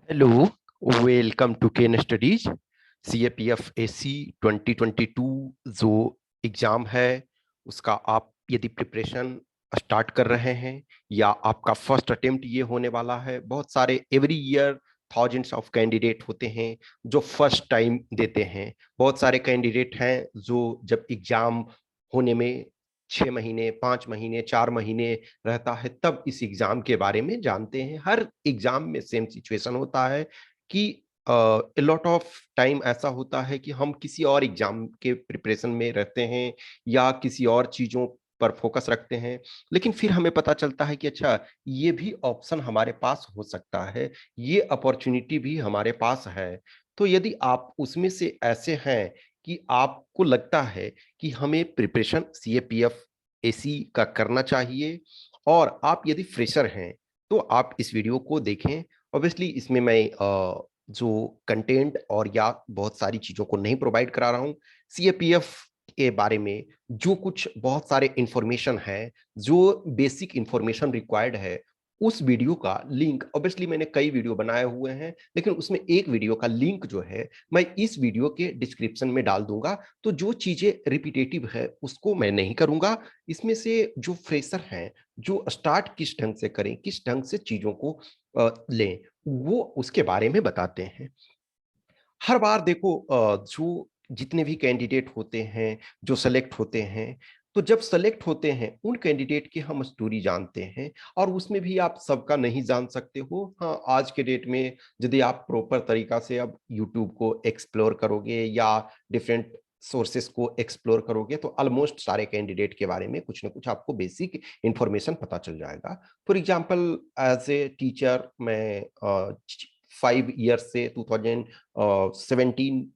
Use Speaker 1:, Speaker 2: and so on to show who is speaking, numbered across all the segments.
Speaker 1: Hello, welcome to Ken Studies. CAPF AC 2022 जो exam है उसका आप यदि प्रिपरेशन स्टार्ट कर रहे हैं या आपका फर्स्ट अटेम्प्ट ये होने वाला है। बहुत सारे every year thousands of candidate होते हैं जो फर्स्ट टाइम देते हैं। बहुत सारे कैंडिडेट हैं जो जब एग्जाम होने में 6 महीने, 5 महीने, 4 महीने रहता है तब इस एग्जाम के बारे में जानते हैं। हर एग्जाम में सेम सिचुएशन होता है कि लॉट ऑफ टाइम ऐसा होता है कि हम किसी और एग्जाम के प्रिपरेशन में रहते हैं या किसी और चीजों पर फोकस रखते हैं, लेकिन फिर हमें पता चलता है कि अच्छा, ये भी ऑप्शन हमारे पास हो सकता है, ये अपॉर्चुनिटी भी हमारे पास है। तो यदि आप उसमें से ऐसे हैं कि आपको लगता है कि हमें प्रिपरेशन CAPF AC का करना चाहिए और आप यदि फ्रेशर हैं तो आप इस वीडियो को देखें। ऑब्वियसली इसमें मैं जो कंटेंट और या बहुत सारी चीजों को नहीं प्रोवाइड करा रहा हूँ। CAPF के बारे में जो कुछ बहुत सारे इंफॉर्मेशन है, जो बेसिक इंफॉर्मेशन रिक्वायर्ड है, उस वीडियो का लिंक ऑब्वियसली मैंने कई वीडियो बनाए हुए हैं, लेकिन उसमें एक वीडियो का लिंक जो है मैं इस वीडियो के डिस्क्रिप्शन में डाल दूंगा। तो जो चीजें रिपीटेटिव है उसको मैं नहीं करूंगा। इसमें से जो फ्रेशर हैं, जो स्टार्ट किस ढंग से करें, किस ढंग से चीजों को लें, वो उसके बारे में बताते हैं। हर बार देखो, जो जितने भी कैंडिडेट होते हैं जो सेलेक्ट होते हैं, तो जब सेलेक्ट होते हैं उन कैंडिडेट की हम स्टोरी जानते हैं और उसमें भी आप सबका नहीं जान सकते हो। हाँ, आज के डेट में यदि आप प्रॉपर तरीका से अब यूट्यूब को एक्सप्लोर करोगे या डिफरेंट सोर्सेस को एक्सप्लोर करोगे तो ऑलमोस्ट सारे कैंडिडेट के बारे में कुछ ना कुछ आपको बेसिक इंफॉर्मेशन पता चल जाएगा। For example, as a teacher मैं 5 ईयर्स से 2017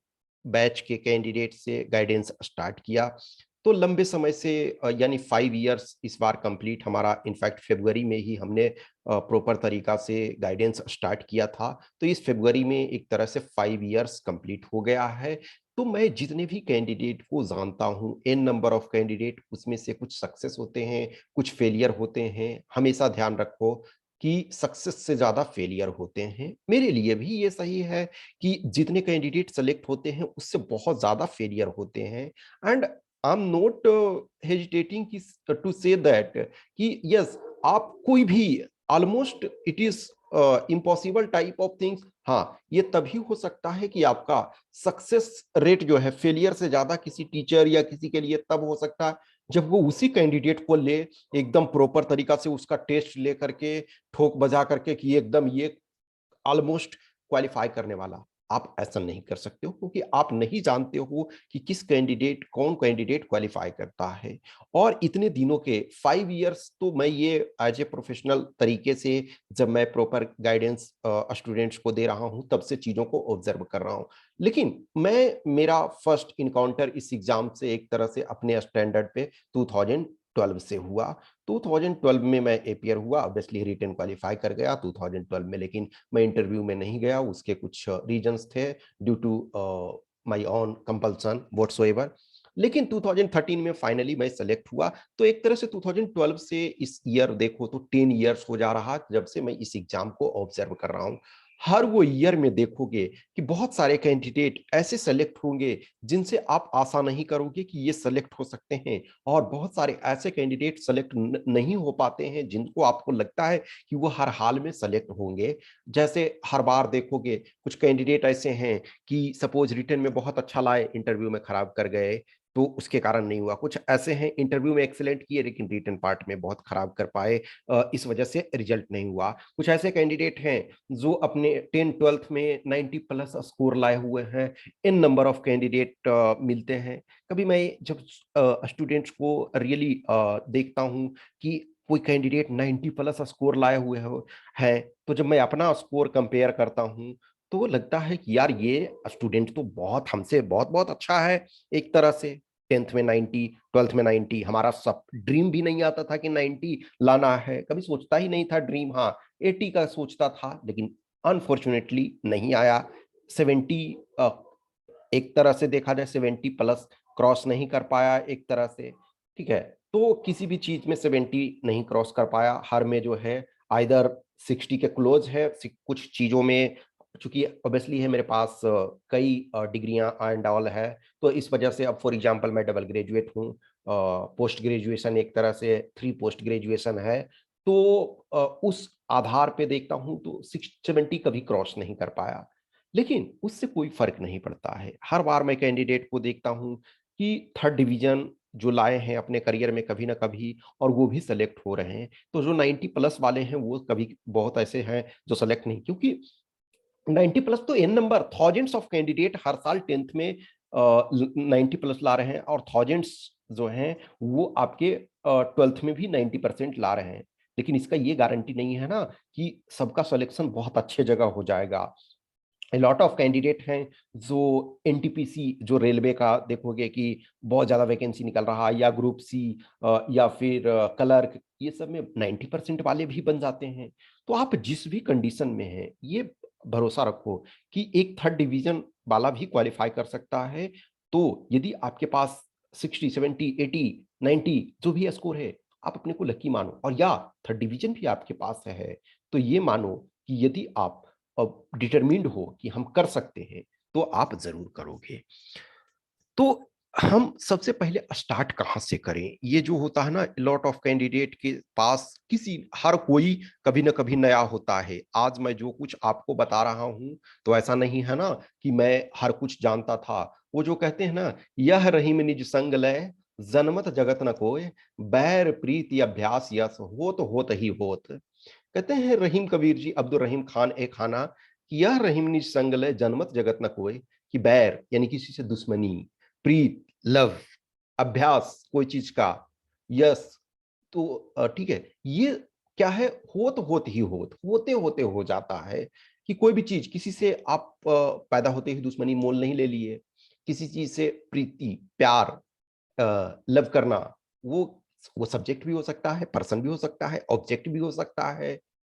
Speaker 1: बैच के कैंडिडेट से गाइडेंस स्टार्ट किया। तो लंबे समय से यानी 5 ईयर्स इस बार कंप्लीट हमारा, इनफैक्ट फरवरी में ही हमने प्रॉपर तरीका से गाइडेंस स्टार्ट किया था। तो इस फरवरी में एक तरह से 5 ईयर्स कंप्लीट हो गया है। तो मैं जितने भी कैंडिडेट को जानता हूँ, एन नंबर ऑफ कैंडिडेट, उसमें से कुछ सक्सेस होते हैं, कुछ फेलियर होते हैं। हमेशा ध्यान रखो कि सक्सेस से ज्यादा फेलियर होते हैं। मेरे लिए भी ये सही है कि जितने कैंडिडेट सेलेक्ट होते हैं उससे बहुत ज्यादा फेलियर होते हैं। And I am not hesitating to say that कि यस, आप कोई भी, almost it is impossible type of things. हाँ, ये तभी हो सकता है कि आपका सक्सेस रेट जो है फेलियर से ज्यादा किसी टीचर या किसी के लिए तब हो सकता है जब वो उसी कैंडिडेट को ले, एकदम प्रॉपर तरीका से उसका टेस्ट ले करके, ठोक बजा करके कि एकदम ये ऑलमोस्ट क्वालिफाई करने वाला। आप ऐसा नहीं कर सकते हो क्योंकि आप नहीं जानते हो कि किस कैंडिडेट, कौन कैंडिडेट क्वालिफाई करता है। और इतने दिनों के 5 ईयर्स तो मैं ये एज ए प्रोफेशनल तरीके से जब मैं प्रॉपर गाइडेंस स्टूडेंट्स को दे रहा हूं तब से चीजों को ऑब्जर्व कर रहा हूं। लेकिन मेरा फर्स्ट इनकाउंटर इस एग्जाम से एक तरह से अपने स्टैंडर्ड पे 2012 से हुआ। 2012 में मैं एपियर हुआ, ऑब्वियसली रिटन क्वालिफाई कर गया 2012 में, लेकिन मैं इंटरव्यू में नहीं गया। उसके कुछ रीजंस थे, due to my own compulsion whatsoever. लेकिन 2013 में फाइनली मैं सेलेक्ट हुआ। तो एक तरह से 2012 से इस ईयर देखो तो 10 ईयर्स हो जा रहा जब से मैं इस एग्जाम को ऑब्जर्व कर रहा हूँ। हर वो ईयर में देखोगे कि बहुत सारे कैंडिडेट ऐसे सेलेक्ट होंगे जिनसे आप आशा नहीं करोगे कि ये सेलेक्ट हो सकते हैं, और बहुत सारे ऐसे कैंडिडेट सेलेक्ट नहीं हो पाते हैं जिनको आपको लगता है कि वो हर हाल में सेलेक्ट होंगे। जैसे हर बार देखोगे कुछ कैंडिडेट ऐसे हैं कि सपोज रिटन में बहुत अच्छा लाए, इंटरव्यू में खराब कर गए तो उसके कारण नहीं हुआ। कुछ ऐसे हैं इंटरव्यू में एक्सीलेंट किए लेकिन रिटन पार्ट में बहुत खराब कर पाए, इस वजह से रिजल्ट नहीं हुआ। कुछ ऐसे कैंडिडेट हैं जो अपने 10 12th में 90+ स्कोर लाए हुए हैं। इन नंबर ऑफ कैंडिडेट मिलते हैं। कभी मैं जब स्टूडेंट्स को रियली देखता हूँ कि कोई कैंडिडेट 90+ स्कोर लाए हुए हो है, तो जब मैं अपना स्कोर कंपेयर करता हूँ तो लगता है कि यार ये स्टूडेंट तो बहुत हमसे बहुत बहुत अच्छा है। एक तरह से 10th में 90, 12th में 90, हमारा सब ड्रीम भी नहीं आता था कि 90 लाना है, कभी सोचता ही नहीं था ड्रीम। हाँ, 80 का सोचता था लेकिन अनफॉर्चुनेटली नहीं आया। 70, एक तरह से देखा जाए 70+ क्रॉस नहीं कर पाया एक तरह से। ठीक है, तो किसी भी चीज में 70 नहीं क्रॉस कर पाया, हर में जो है आइदर 60 के क्लोज है, कुछ चीजों में चूंकि ऑब्वियसली है मेरे पास कई डिग्रियां एंड ऑल है, तो इस वजह से अब फॉर एग्जांपल मैं डबल ग्रेजुएट हूँ, पोस्ट ग्रेजुएशन एक तरह से 3 पोस्ट ग्रेजुएशन है, तो उस आधार पे देखता हूँ तो 670 कभी क्रॉस नहीं कर पाया, लेकिन उससे कोई फर्क नहीं पड़ता है। हर बार मैं कैंडिडेट को देखता हूँ कि थर्ड डिवीजन जो लाए हैं अपने करियर में कभी ना कभी, और वो भी सेलेक्ट हो रहे हैं। तो जो 90 प्लस वाले हैं वो कभी बहुत ऐसे हैं जो सेलेक्ट नहीं, क्योंकि 90 प्लस तो n number, thousands of candidate हर साल 10th में 90 प्लस ला रहे हैं, और थाउजेंड्स जो हैं वो आपके 12th में भी 90% ला रहे हैं। लेकिन इसका ये गारंटी नहीं है ना कि सबका सिलेक्शन बहुत अच्छे जगह हो जाएगा। लॉट ऑफ कैंडिडेट हैं जो एनटीपीसी जो रेलवे का देखोगे कि बहुत ज्यादा वैकेंसी निकल रहा है, या ग्रुप सी या फिर क्लर्क, ये सब में 90% वाले भी बन जाते हैं। तो आप जिस भी कंडीशन में हैं ये भरोसा रखो कि एक थर्ड डिवीजन वाला भी क्वालिफाई कर सकता है। तो यदि आपके पास 60, 70, 80, 90 जो भी स्कोर है, आप अपने को लकी मानो, और या थर्ड डिवीजन भी आपके पास है, तो ये मानो कि यदि आप डिटरमिन्ड हो कि हम कर सकते हैं, तो आप जरूर करोगे। तो हम सबसे पहले स्टार्ट कहाँ से करें? ये जो होता है ना, लॉट ऑफ कैंडिडेट के पास किसी हर कोई कभी ना कभी नया होता है। आज मैं जो कुछ आपको बता रहा हूं तो ऐसा नहीं है ना कि मैं हर कुछ जानता था। वो जो कहते हैं ना, यह रहीम निज संग लय, जनमत जगत न कोय, बैर प्रीति अभ्यास यस होत ही होत। कहते हैं रहीम कबीर जी, अब्दुल रहीम खान ए खाना, कि यह रहीम निज संग लय, जनमत जगत न कोय, कि बैर यानी किसी से दुश्मनी, प्रीत लव, अभ्यास कोई चीज का, यस तो ठीक है, ये क्या है, होत ही होते होते हो जाता है। कि कोई भी चीज किसी से आप पैदा होते ही दुश्मनी मोल नहीं ले लिए, किसी चीज से प्रीति प्यार लव करना, वो वो सब्जेक्ट भी हो सकता है, पर्सन भी हो सकता है, ऑब्जेक्ट भी हो सकता है,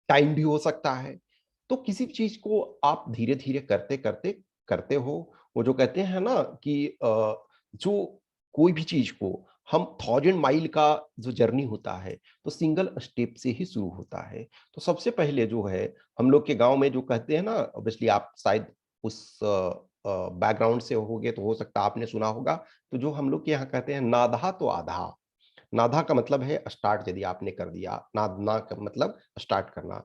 Speaker 1: टाइम भी हो सकता है। तो किसी चीज को आप धीरे धीरे करते करते करते हो। वो जो कहते हैं ना कि जो कोई भी चीज को हम 1000 माइल का जो जर्नी होता है, तो सिंगल स्टेप से ही शुरू होता है। तो सबसे पहले जो है, हम लोग के गांव में जो कहते हैं ना, ऑब्वियसली आप शायद उस बैकग्राउंड से होगे तो हो सकता है आपने सुना होगा। तो जो हम लोग के यहाँ कहते हैं, नाधा तो आधा। नाधा का मतलब है स्टार्ट, यदि आपने कर दिया। नादना का मतलब स्टार्ट करना।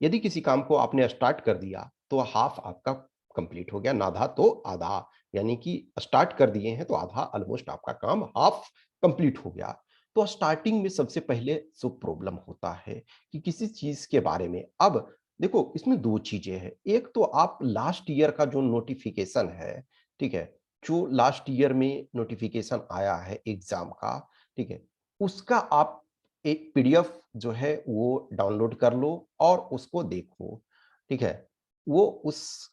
Speaker 1: यदि किसी काम को आपने स्टार्ट कर दिया तो हाफ आपका कंप्लीट हो गया। नाधा तो आधा, यानी कि स्टार्ट कर दिए हैं तो आधा ऑलमोस्ट आपका काम हाफ कंप्लीट हो गया। तो स्टार्टिंग में सबसे पहले जो प्रॉब्लम होता है कि किसी चीज के बारे में, अब देखो इसमें दो चीजें हैं। एक तो आप लास्ट ईयर का जो नोटिफिकेशन है, ठीक है, जो लास्ट ईयर में नोटिफिकेशन आया है एग्जाम का, ठीक है, उसका आप एक पीडीएफ जो है वो डाउनलोड कर लो और उसको देखो। ठीक है, वो उस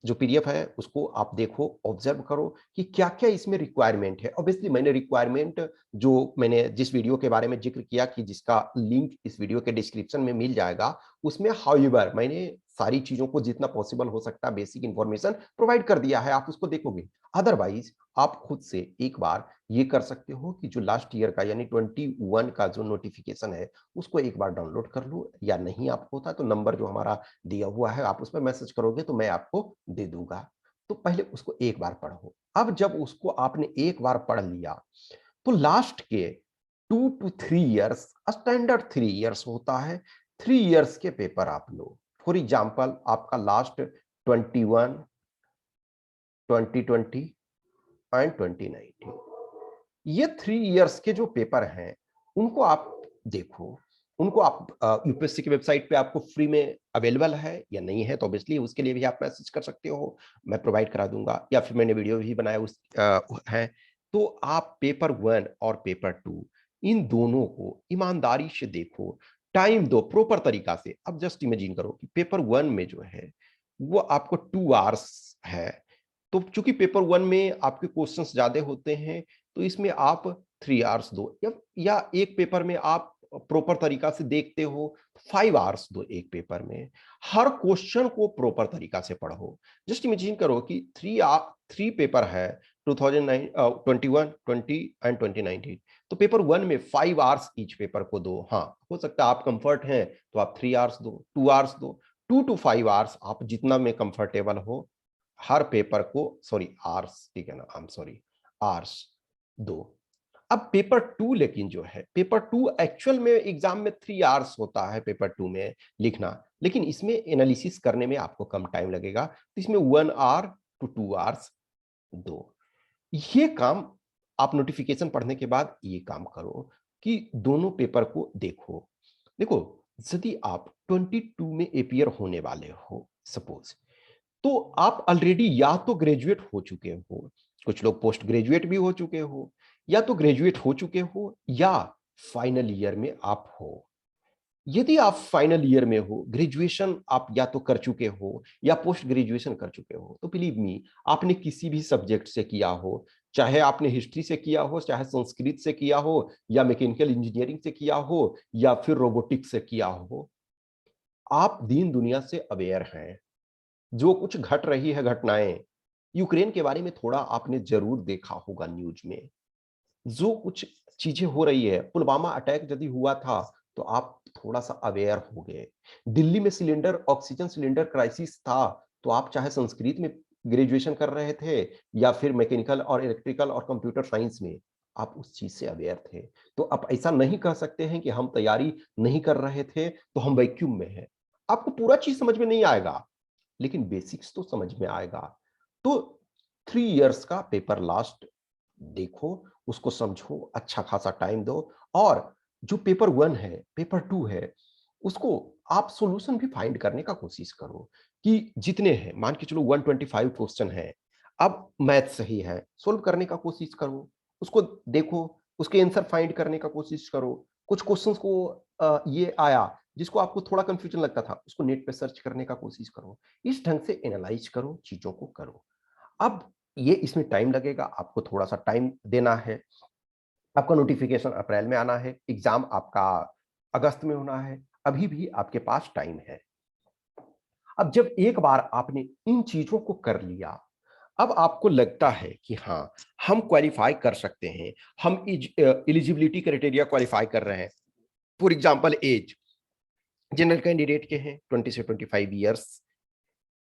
Speaker 1: जो पीडीएफ है उसको आप देखो, ऑब्जर्व करो कि क्या क्या इसमें रिक्वायरमेंट है। ऑब्वियसली मैंने रिक्वायरमेंट जो मैंने जिस वीडियो के बारे में जिक्र किया, कि जिसका लिंक इस वीडियो के डिस्क्रिप्शन में मिल जाएगा, उसमें हाउएवर मैंने सारी चीजों को जितना पॉसिबल हो सकता है बेसिक इंफॉर्मेशन प्रोवाइड कर दिया है। आप उसको देखोगे। अदरवाइज आप खुद से एक बार ये कर सकते हो कि जो लास्ट ईयर का यानी 21 का जो नोटिफिकेशन है उसको एक बार डाउनलोड कर लो, या नहीं आप होता तो नंबर जो हमारा दिया हुआ है आप उस पर मैसेज करोगे तो मैं आपको दे दूंगा। तो पहले उसको एक बार पढ़ो। अब जब उसको आपने एक बार पढ़ लिया, तो लास्ट के 2 to 3 इयर्स, स्टैंडर्ड 3 इयर्स होता है, 3 इयर्स के पेपर आप लो। फॉर एग्जाम्पल आपका लास्ट 21, 2020 एंड 2019, ये 3 इयर्स के जो पेपर हैं उनको आप देखो। उनको आप यूपीएससी की वेबसाइट पे आपको फ्री में अवेलेबल है या नहीं है, तो ऑब्वियसली उसके लिए भी आप मैसेज कर सकते हो, मैं प्रोवाइड करा दूंगा, या फिर मैंने वीडियो भी बनाया उस है। तो आप पेपर 1 और पेपर 2 इन दोनों को ईमानदारी से देखो, टाइम दो प्रॉपर तरीका से। अब जस्ट इमेजिन करो कि पेपर 1 में जो है वो आपको 2 आवर्स है, तो चूंकि पेपर 1 में आपके क्वेश्चंस ज्यादा होते हैं, तो इसमें आप 3 आवर्स दो, या एक पेपर में आप प्रॉपर तरीका से देखते हो 5 आवर्स दो एक पेपर में। हर क्वेश्चन को प्रॉपर तरीका से पढ़ो। जस्ट इमेजिन करो कि 3 पेपर है, 2021, 20 एंड 2019, तो पेपर 1 में 5 आवर्स ईच पेपर को दो। हाँ, हो सकता है आप कंफर्ट हैं तो आप 3 आवर्स दो, 2 आवर्स दो, 2 to 5 आवर्स आप जितना में कंफर्टेबल हो हर पेपर को, सॉरी आवर्स, ठीक है ना, आई एम सॉरी, आवर्स दो। अब पेपर 2 लेकिन जो है, पेपर 2 एक्चुअल में एग्जाम में 3 आवर्स होता है पेपर 2 में लिखना, लेकिन इसमें एनालिसिस करने में आपको कम टाइम लगेगा, तो इसमें 1 आवर to 2 आवर्स दो। ये काम आप नोटिफिकेशन पढ़ने के बाद ये काम करो कि दोनों पेपर को देखो। देखो, यदि आप 22 में अपियर होने वाले हो सपोज, तो आप ऑलरेडी या तो ग्रेजुएट हो चुके हो, कुछ लोग पोस्ट ग्रेजुएट भी हो चुके हो, या तो ग्रेजुएट हो चुके हो या फाइनल ईयर में आप हो। यदि आप फाइनल ईयर में हो, ग्रेजुएशन आप या तो कर चुके हो या पोस्ट ग्रेजुएशन कर चुके हो, तो बिलीव मी, आपने किसी भी सब्जेक्ट से किया हो, चाहे आपने हिस्ट्री से किया हो, चाहे संस्कृत से किया हो, या मैकेनिकल इंजीनियरिंग से किया हो, या फिर रोबोटिक्स से किया हो, आप दीन दुनिया से अवेयर हैं। जो कुछ घट रही है घटनाएं, यूक्रेन के बारे में थोड़ा आपने जरूर देखा होगा न्यूज में, जो कुछ चीजें हो रही है, पुलवामा अटैक यदि हुआ था तो आप थोड़ा सा अवेयर हो गए। दिल्ली में सिलेंडर, ऑक्सीजन सिलेंडर क्राइसिस था, तो आप चाहे संस्कृत में ग्रेजुएशन कर रहे थे या फिर मैकेनिकल और इलेक्ट्रिकल और कंप्यूटर साइंस में, आप उस चीज से अवेयर थे। तो आप ऐसा नहीं कह सकते हैं कि हम तैयारी नहीं कर रहे थे तो हम वैक्यूम में हैं। आपको पूरा चीज समझ में नहीं आएगा, लेकिन बेसिक्स तो समझ में आएगा। तो 3 इयर्स का पेपर लास्ट देखो, उसको समझो, अच्छा खासा टाइम दो, और जो पेपर 1 है, पेपर 2 है, उसको आप सॉल्यूशन भी फाइंड करने का कोशिश करो कि जितने हैं, मान के चलो 125 क्वेश्चन है, अब मैथ सही है, सोल्व करने का कोशिश करो, उसको देखो, उसके आंसर फाइंड करने का कोशिश करो। कुछ क्वेश्चंस को ये आया जिसको आपको थोड़ा कंफ्यूजन लगता था, उसको नेट पे सर्च करने का कोशिश करो। इस ढंग से एनालाइज करो, चीजों को करो। अब ये इसमें टाइम लगेगा, आपको थोड़ा सा टाइम देना है। आपका नोटिफिकेशन अप्रैल में आना है, एग्जाम आपका अगस्त में होना है, अभी भी आपके पास टाइम है। अब जब एक बार आपने इन चीजों को कर लिया, अब आपको लगता है कि हाँ, हम क्वालिफाई कर सकते हैं, हम एलिजिबिलिटी क्राइटेरिया क्वालिफाई कर रहे हैं। For example as, general candidate के हैं 20 से 25 ईयर्स,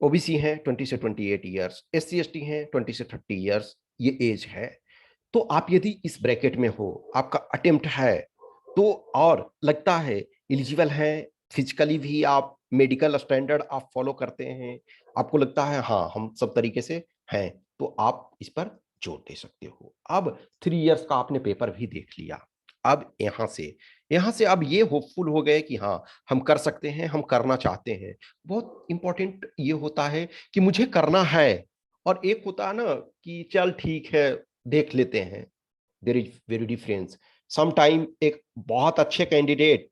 Speaker 1: ओबीसी हैं 20 से 28 ईयर्स, एससी एसटी हैं 20 से 30 ईयर्स, ये एज है। तो आप यदि इस ब्रैकेट में हो, आपका अटेम्प्ट है, तो और लगता है एलिजिबल है, फिजिकली भी आप मेडिकल स्टैंडर्ड आप फॉलो करते हैं, आपको लगता है हाँ हम सब तरीके से हैं, तो आप इस पर जोर दे सकते हो। अब 3 इयर्स का आपने पेपर भी देख लिया, अब यहाँ से अब ये होपफुल हो गए कि हाँ हम कर सकते हैं, हम करना चाहते हैं। बहुत इंपॉर्टेंट ये होता है कि मुझे करना है, और एक होता है ना कि चल ठीक है देख लेते हैं। There is very difference. Sometime एक बहुत अच्छे कैंडिडेट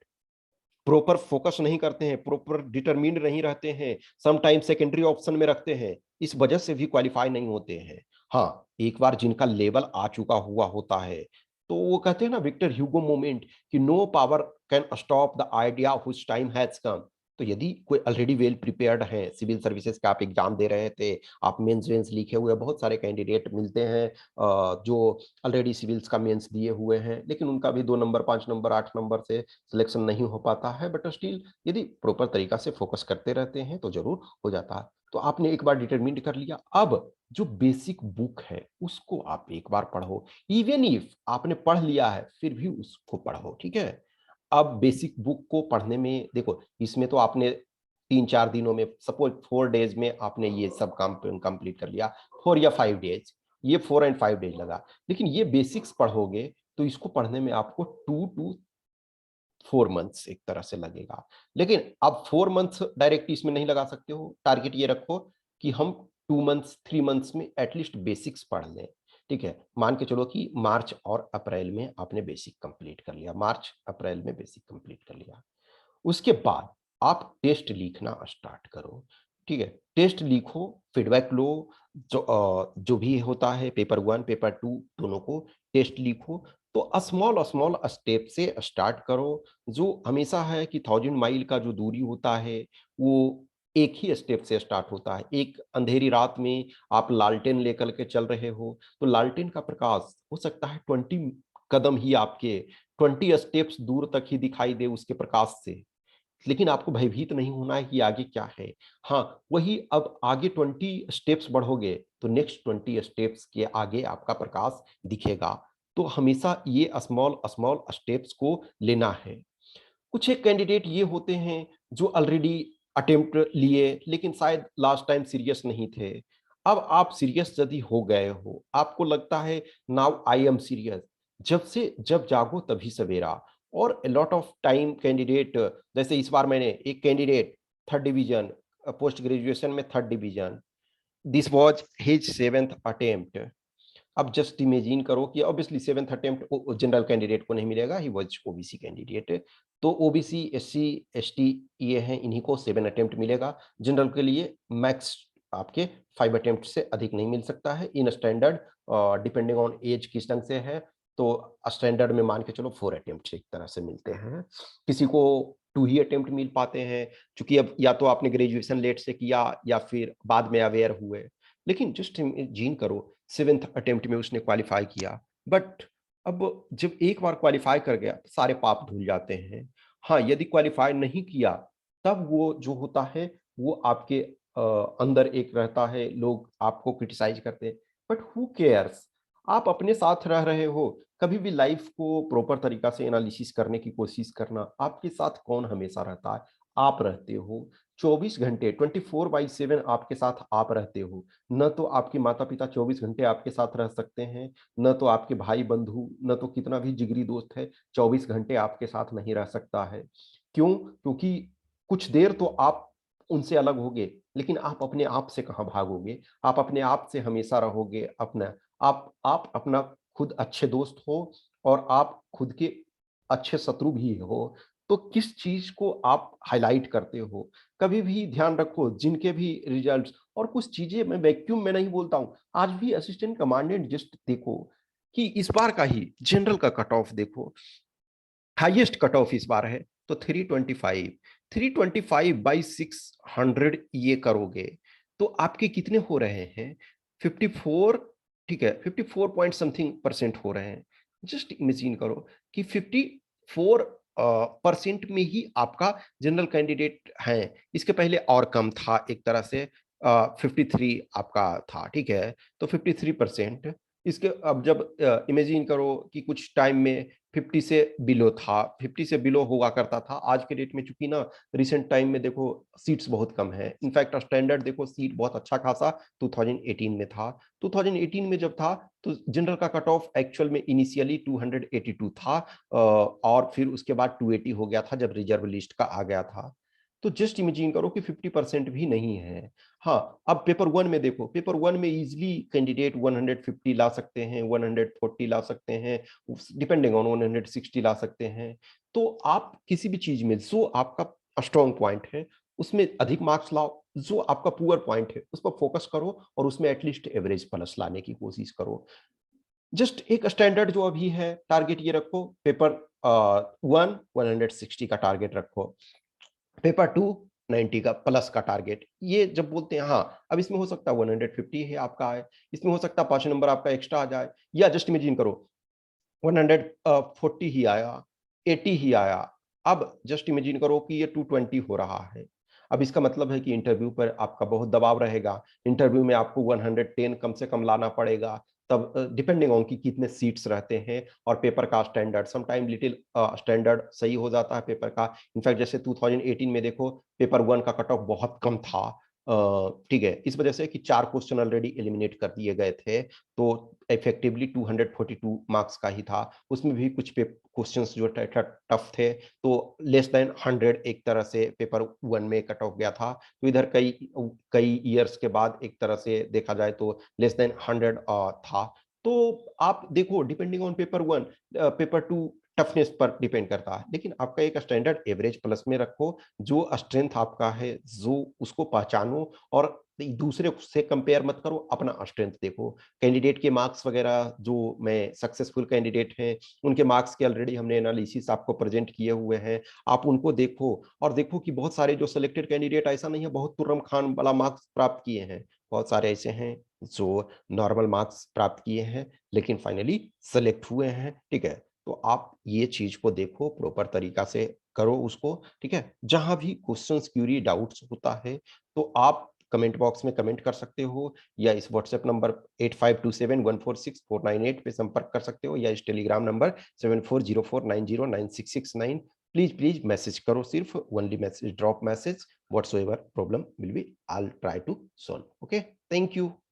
Speaker 1: प्रॉपर फोकस नहीं करते हैं, प्रॉपर डिटरमिन्ड नहीं रहते हैं, समटाइम सेकेंडरी ऑप्शन में रखते हैं, इस वजह से भी क्वालिफाई नहीं होते हैं। हाँ, एक बार जिनका लेवल आ चुका हुआ होता है, तो वो कहते हैं ना विक्टर ह्यूगो मोमेंट, कि no power can stop the idea which time has come. तो यदि कोई ऑलरेडी वेल प्रिपेयर्ड है, सिविल सर्विसेज का आप एग्जाम दे रहे थे, आप मेंस वेंस लिखे हुए, बहुत सारे कैंडिडेट मिलते हैं जो ऑलरेडी सिविल्स का मेंस दिए हुए हैं, लेकिन उनका भी 2 नंबर 5 नंबर 8 नंबर से सिलेक्शन नहीं हो पाता है, बट स्टिल यदि प्रॉपर तरीका से फोकस करते रहते हैं तो जरूर हो जाता है। तो आपने एक बार डिटरमिन कर लिया, अब जो बेसिक बुक है उसको आप एक बार पढ़ो। इवन इफ आपने पढ़ लिया है फिर भी उसको पढ़ो, ठीक है। अब बेसिक बुक को पढ़ने में देखो, इसमें तो आपने 3-4 दिनों में, सपोज 4 डेज में आपने ये सब काम कंप्लीट कर लिया, 4 या 5 डेज, ये 4 एंड 5 डेज लगा। लेकिन ये बेसिक्स पढ़ोगे तो इसको पढ़ने में आपको 2 to 4 मंथ्स एक तरह से लगेगा। लेकिन अब 4 मंथ्स डायरेक्ट इसमें नहीं लगा सकते हो, टारगेट ये रखो कि हम 2 मंथ्स 3 मंथ्स में एटलीस्ट बेसिक्स पढ़ लें। ठीक है, मान के चलो कि मार्च और अप्रैल में आपने बेसिक कंप्लीट कर लिया, मार्च अप्रैल में बेसिक कंप्लीट कर लिया, उसके बाद आप टेस्ट लिखना स्टार्ट करो। ठीक है, टेस्ट लिखो, फीडबैक लो, जो भी होता है पेपर 1 पेपर 2 दोनों को टेस्ट लिखो। तो स्मॉल स्मॉल स्टेप से स्टार्ट करो। जो हमेशा है कि 1000 माइल का जो दूरी होता है वो एक ही स्टेप से स्टार्ट होता है। एक अंधेरी रात में आप लालटेन लेकर के चल रहे हो, तो लालटेन का प्रकाश हो सकता है 20 कदम ही आपके 20 स्टेप्स दूर तक ही दिखाई दे उसके प्रकाश से, लेकिन आपको भयभीत नहीं होना है कि आगे क्या है। हाँ, वही अब आगे 20 स्टेप्स बढ़ोगे तो नेक्स्ट 20 स्टेप्स के आगे आपका प्रकाश दिखेगा। तो हमेशा ये स्मॉल स्मॉल स्टेप्स को लेना है। कुछ एक कैंडिडेट ये होते हैं जो ऑलरेडी अटेम्प्ट लिए लेकिन शायद लास्ट टाइम सीरियस नहीं थे। अब आप सीरियस यदि हो गए हो, आपको लगता है नाउ आई एम सीरियस, जब जागो तभी सवेरा। और a lot of time candidate, जैसे इस बार मैंने एक candidate third division, post graduation में third division, this was his seventh attempt. अब जस्ट इमेजिन करो कि obviously seventh attempt general candidate को नहीं मिलेगा, ही वाज ओबीसी कैंडिडेट। तो ओबीसी, एससी, एसटी ये हैं, इन्हीं को 7 अटेम्प्ट मिलेगा। जनरल के लिए मैक्स आपके 5 अटेम्प्ट से अधिक नहीं मिल सकता है in standard. Depending on as किस ढंग से है, तो स्टैंडर्ड में मान के चलो 4 अटेम्प्ट एक तरह से मिलते हैं। किसी को 2 ही अटेम्प्ट मिल पाते हैं, क्योंकि अब या तो आपने ग्रेजुएशन लेट से किया या फिर बाद में अवेयर हुए। लेकिन जस्ट इमेजिन करो 7th अटेम्प्ट में उसने क्वालिफाई किया, बट अब जब एक बार क्वालिफाई कर गया सारे पाप धुल जाते हैं। हाँ, यदि क्वालिफाई नहीं किया तब वो जो होता है वो आपके अंदर एक रहता है, लोग आपको क्रिटिसाइज करते हैं, बट हु केयर्स। आप अपने साथ रह रहे हो। कभी भी लाइफ को प्रॉपर तरीका से एनालिसिस करने की कोशिश करना, आपके साथ कौन हमेशा रहता है? आप रहते हो। 24 घंटे 24/7 आपके साथ आप रहते हो। न तो आपके माता-पिता 24 घंटे आपके साथ रह सकते हैं, न तो आपके भाई-बंधु, न तो कितना भी जिगरी दोस्त है 24 घंटे आपके साथ नहीं रह सकता है। क्यों? क्योंकि कुछ देर तो आप उनसे अलग होगे, लेकिन आप अपने आप से कहाँ भागोगे? आप अपने आप से हमेशा रहोगे अपना। आप अपना खुद अच्छे दोस्त हो और आप खुद के अच्छे शत्रु भी हो, तो किस चीज़ को आप हाइलाइट करते हो? कभी भी ध्यान रखो जिनके भी रिजल्ट्स और कुछ चीज़ें, मैं वैक्यूम में नहीं बोलता हूँ, आज भी असिस्टेंट कमांडेंट जस्ट देखो कि इस बार का ही जनरल का कट ऑफ देखो, हाईएस्ट कट ऑफ इस बार है तो 325। 325 बाई 600 ये करोगे तो आपके कितने हो रहे हैं? 54। ठीक है, 54 पॉइंट समथिंग परसेंट हो रहे हैं। जस्ट इमेजिन करो कि 54 परसेंट में ही आपका जनरल कैंडिडेट है। इसके पहले और कम था एक तरह से, 53 आपका था, ठीक है, तो 53%। इसके अब जब इमेजिन करो कि कुछ टाइम में 50 से बिलो था, 50 से बिलो हुआ करता था। आज के डेट में चूंकि ना रिसेंट टाइम में देखो सीट्स बहुत कम है, इनफैक्ट स्टैंडर्ड देखो सीट बहुत अच्छा खासा 2018 में था। 2018 में जब था तो जनरल का कट ऑफ एक्चुअल में इनिशियली 282 था, और फिर उसके बाद 280 हो गया था जब रिजर्व लिस्ट का आ गया था। तो जस्ट इमेजिन करो कि 50% भी नहीं है। हाँ, अब पेपर वन में देखो, पेपर वन में इजिली कैंडिडेट 150 ला सकते हैं, 140 ला सकते हैं, डिपेंडिंग ऑन 160 ला सकते हैं। तो आप किसी भी चीज में जो आपका स्ट्रॉन्ग पॉइंट है उसमें अधिक मार्क्स लाओ, जो आपका पुअर पॉइंट है उस पर फोकस करो और उसमें एटलीस्ट एवरेज प्लस लाने की कोशिश करो। जस्ट एक स्टैंडर्ड जो अभी है टारगेट ये रखो, पेपर वन 160 का टारगेट रखो, पेपर टू 90 का प्लस का टारगेट। ये जब बोलते हैं, हाँ, अब इसमें हो सकता है 150 है आपका है, इसमें हो सकता है 5 नंबर आपका एक्स्ट्रा आ जाए, या जस्ट इमेजिन करो 140 ही आया, 80 ही आया। अब जस्ट इमेजिन करो कि ये 220 हो रहा है। अब इसका मतलब है कि इंटरव्यू पर आपका बहुत दबाव रहेगा। इंटरव्यू में आपको 110 कम से कम लाना पड़ेगा। तब डिपेंडिंग ऑन कि कितने सीट्स रहते हैं और पेपर का standard, some time little standard सही हो जाता है पेपर का। इनफैक्ट जैसे 2018 में देखो पेपर 1 का कट ऑफ बहुत कम था। ठीक है, इस वजह से कि 4 क्वेश्चन ऑलरेडी एलिमिनेट कर दिए गए थे, तो इफेक्टिवली 242 मार्क्स का ही था। उसमें भी कुछ क्वेश्चंस जो टफ थे, तो लेस देन 100 एक तरह से पेपर वन में कट ऑफ गया था। तो इधर कई कई ईयर्स के बाद एक तरह से देखा जाए तो लेस देन 100 था। तो आप देखो depending on paper one, paper two toughness पर डिपेंड करता है, लेकिन आपका एक स्टैंडर्ड एवरेज प्लस में रखो। जो स्ट्रेंथ आपका है जो उसको पहचानो और दूसरे से कंपेयर मत करो, अपना स्ट्रेंथ देखो। कैंडिडेट के मार्क्स वगैरह जो मैं सक्सेसफुल कैंडिडेट हैं उनके मार्क्स के ऑलरेडी हमने एनालिसिस आपको प्रेजेंट किए हुए हैं, आप उनको देखो। और देखो कि बहुत सारे जो सिलेक्टेड कैंडिडेट, ऐसा नहीं है बहुत तुर्रम खान वाला मार्क्स प्राप्त किए हैं, बहुत सारे ऐसे हैं जो नॉर्मल मार्क्स प्राप्त किए हैं लेकिन फाइनली सेलेक्ट हुए हैं, ठीक है। तो आप ये चीज को देखो प्रॉपर तरीका से, करो उसको, ठीक है। जहां भी क्वेश्चंस, क्यूरी, डाउट्स होता है तो आप कमेंट बॉक्स में कमेंट कर सकते हो, या इस व्हाट्सएप नंबर 8527146498 पे संपर्क कर सकते हो, या इस Telegram number 7404909669। Please please message करो, सिर्फ only message, drop message, whatsoever problem will be, I'll try to solve. Okay, thank you.